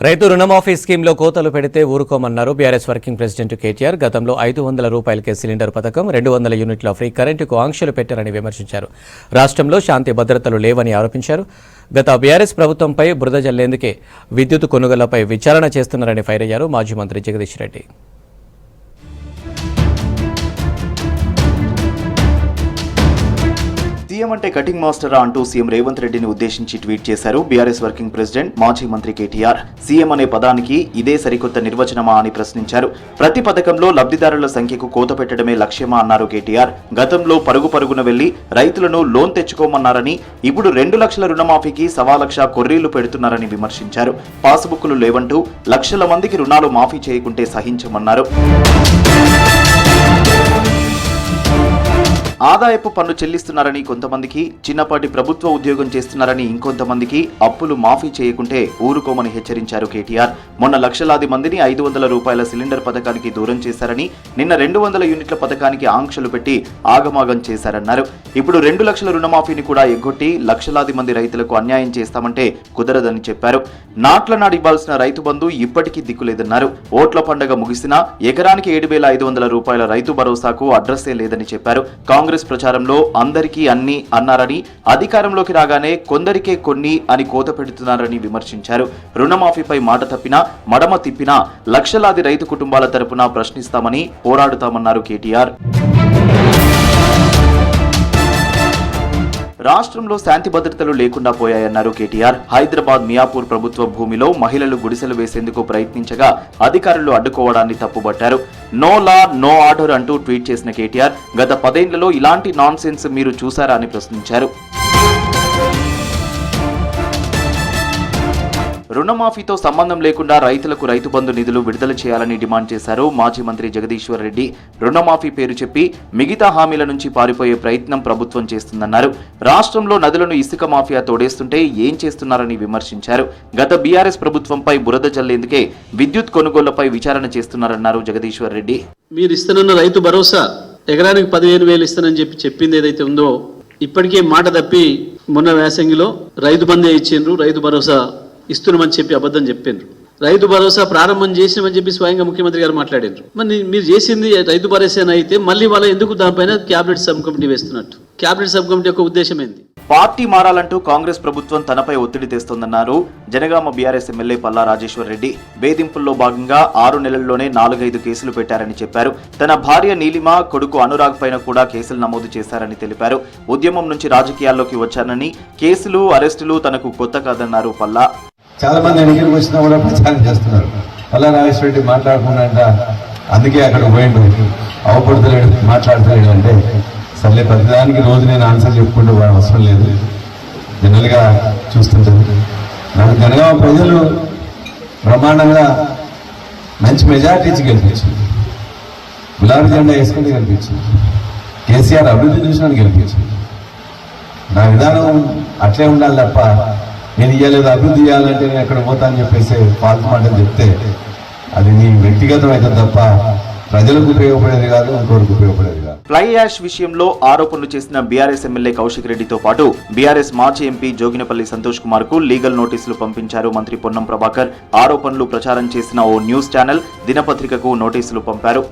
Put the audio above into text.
రైతు రుణమాఫీ స్కీమ్లో కోతలు పెడితే ఊరుకోమన్నారు బీఆర్ఎస్ వర్కింగ్ ప్రెసిడెంట్ కేటీఆర్. గతంలో 500 రూపాయలకే సిలిండర్ పథకం, 200 యూనిట్ల ఫ్రీ కరెంటుకు ఆంక్షలు పెట్టారని విమర్శించారు. రాష్ట్రంలో శాంతి భద్రతలు లేవని ఆరోపించారు. గత బీఆర్ఎస్ ప్రభుత్వంపై బురద జల్లేందుకే విద్యుత్ కొనుగోళ్లపై విచారణ చేస్తున్నారని ఫైర్ అయ్యారు మాజీ మంత్రి జగదీష్ రెడ్డి. సీఎం అంటే కటింగ్ మాస్టరా అంటూ సీఎం రేవంత్ రెడ్డిని ఉద్దేశించి ట్వీట్ చేశారు బీఆర్ఎస్ వర్కింగ్ ప్రెసిడెంట్ మాజీ మంత్రి కేటీఆర్. సీఎం అనే పదానికి ఇదే సరికొత్త నిర్వచనమా అని ప్రశ్నించారు. ప్రతి పథకంలో లబ్ధిదారుల సంఖ్యకు కోత పెట్టడమే లక్ష్యమా అన్నారు కేటీఆర్. గతంలో పరుగున వెళ్లి రైతులను లోన్ తెచ్చుకోమన్నారని, ఇప్పుడు 2 లక్షల రుణమాఫీకి 1,00,000 కొర్రీలు పెడుతున్నారని విమర్శించారు. పాస్బుక్లు లేవంటూ లక్షల మందికి రుణాలు మాఫీ చేయకుంటే సహించమన్నారు. ఆదాయపు పన్ను చెల్లిస్తున్నారని కొంతమందికి, చిన్నపాటి ప్రభుత్వ ఉద్యోగం చేస్తున్నారని ఇంకొంతమందికి అప్పులు మాఫీ చేయకుంటే ఊరుకోమని హెచ్చరించారు కేటీఆర్. మొన్న లక్షలాది మందిని 500 రూపాయల సిలిండర్ పథకానికి దూరం చేశారని, నిన్న 200 యూనిట్ల పథకానికి ఆంక్షలు పెట్టి ఆగమాగం చేశారన్నారు. ఇప్పుడు 2 లక్షల రుణమాఫీని కూడా ఎగ్గొట్టి లక్షలాది మంది రైతులకు అన్యాయం చేస్తామంటే కుదరదని చెప్పారు. నాట్ల నాడివ్వాల్సిన రైతు బంధు ఇప్పటికీ దిక్కులేదన్నారు. ఓట్ల పండగ ముగిసినా ఎకరానికి 7,500 రూపాయల రైతు భరోసాకు అడ్రస్సే లేదని చెప్పారు. కాంగ్రెస్ ప్రచారంలో అందరికీ అన్ని అన్నారని, అధికారంలోకి రాగానే కొందరికే కొన్ని అని కోత పెడుతున్నారని విమర్శించారు. రుణమాఫీపై మాట తప్పినా, మడమ తిప్పినా లక్షలాది రైతు కుటుంబాల తరపున ప్రశ్నిస్తామని, పోరాడుతామన్నారు కేటీఆర్. రాష్ట్రంలో శాంతి భద్రతలు లేకుండా పోయాయన్నారు కేటీఆర్. హైదరాబాద్ మియాపూర్ ప్రభుత్వ భూమిలో మహిళలు గుడిసెలు వేసేందుకు ప్రయత్నించగా అధికారులు అడ్డుకోవడాన్ని తప్పుబట్టారు. నో లా నో ఆర్డర్ అంటూ ట్వీట్ చేసిన కేటీఆర్, గత 10 ఏళ్లలో ఇలాంటి నాన్ సెన్స్ మీరు చూసారా అని ప్రశ్నించారు. రుణమాఫీతో సంబంధం లేకుండా రైతులకు రైతు బంధు నిధులు విడుదల చేయాలని డిమాండ్ చేశారు మాజీ మంత్రి జగదీశ్వర్ రెడ్డి. రుణమాఫీ పేరు చెప్పి మిగతా హామీల నుంచి పారిపోయే ప్రయత్నం ప్రభుత్వం చేస్తుందన్నారు. రాష్ట్రంలో నదులను ఇసుక మాఫియా తోడేస్తుంటే ఏం చేస్తున్నారని విమర్శించారు. గత బీఆర్ఎస్ ప్రభుత్వంపై బురద జల్లేందుకే విద్యుత్ కొనుగోళ్లపై విచారణ చేస్తున్నారన్నారు జగదీశ్వర్ రెడ్డి. మీరు ఇస్తున్న రైతు భరోసా ఎకరానికి 15,000 ఇస్తానని చెప్పింది ఏదైతే ఉందో, ఇప్పటికే మాట తప్పి మొన్న వేసంగిలో రైతు బందే ఇచ్చిండ్రు, రైతు భరోసా ఇస్తున్నామని చెప్పి అబద్ధం చెప్పిండ్రు. రైతు భరోసా ప్రారంభం చేసినామని చెప్పి స్వయంగా ముఖ్యమంత్రి గారు మాట్లాడిండ్రు. మరి మీరు చేసింది రైతు భరోసా అయితే మళ్ళీ వాళ్ళ ఎందుకు దానిపైన క్యాబినెట్ సబ్ కమిటీ వేస్తున్నట్టు? క్యాబినెట్ సబ్ కమిటీ యొక్క ఉద్దేశం ఏంది? పార్టీ మారాలంటూ కాంగ్రెస్ ప్రభుత్వం తనపై ఒత్తిడి తెస్తోందన్నారు జనగామ బీఆర్ఎస్ ఎమ్మెల్యే పల్లా రాజేశ్వర్ రెడ్డి. వేధింపుల్లో భాగంగా 6 నెలల్లోనే 4-5 కేసులు పెట్టారని చెప్పారు. తన భార్య నీలిమ, కొడుకు అనురాగ్ పైన కూడా కేసులు నమోదు చేశారని తెలిపారు. ఉద్యమం నుంచి రాజకీయాల్లోకి వచ్చానని, కేసులు అరెస్టులు తనకు కొత్త కాదన్నారు పల్లా. చాలా మంది ఎన్నికలకు వచ్చినా కూడా ప్రచారం చేస్తున్నారు. పల్లా రాజేశ్వర రెడ్డి మాట్లాడకుండా అందుకే అక్కడ పోయిండు, అవపడుతలేడు, మాట్లాడతలేడు అంటే సర్లే, ప్రతిదానికి రోజు నేను ఆన్సర్ చెప్పుకుంటూ అవసరం లేదు. జనరల్గా చూస్తుంటాను. నాకు జనగామ ప్రజలు బ్రహ్మాండంగా మంచి మెజార్టీ ఇచ్చి గెలిపించింది. గులాబీ జెండా వేసుకుంటే గెలిపించింది. కేసీఆర్ అభివృద్ధి చూసినా గెలిపించింది. నా విధానం అట్లే ఉండాలి తప్ప నేను ఇవ్వలేదు, అభివృద్ధి చేయాలంటే నేను ఎక్కడ పోతా అని చెప్పేసి పాల్పు మాటలు చెప్తే అది నీ వ్యక్తిగతం అయితే తప్ప ప్రజలకు ఉపయోగపడేది కాదు, ఇంకోరికి ఉపయోగపడేది కాదు. ఫ్లై యాష్ విషయంలో ఆరోపణలు చేసిన బీఆర్ఎస్ ఎమ్మెల్యే కౌశిక్ రెడ్డితో పాటు బీఆర్ఎస్ మాజీ ఎంపీ జోగినపల్లి సంతోష్ కుమార్ కు లీగల్ నోటీసులు పంపించారు మంత్రి పొన్నం ప్రభాకర్. ఆరోపణలు ప్రచారం చేసిన ఓ న్యూస్ ఛానల్, దినపత్రికకు నోటీసులు పంపారు.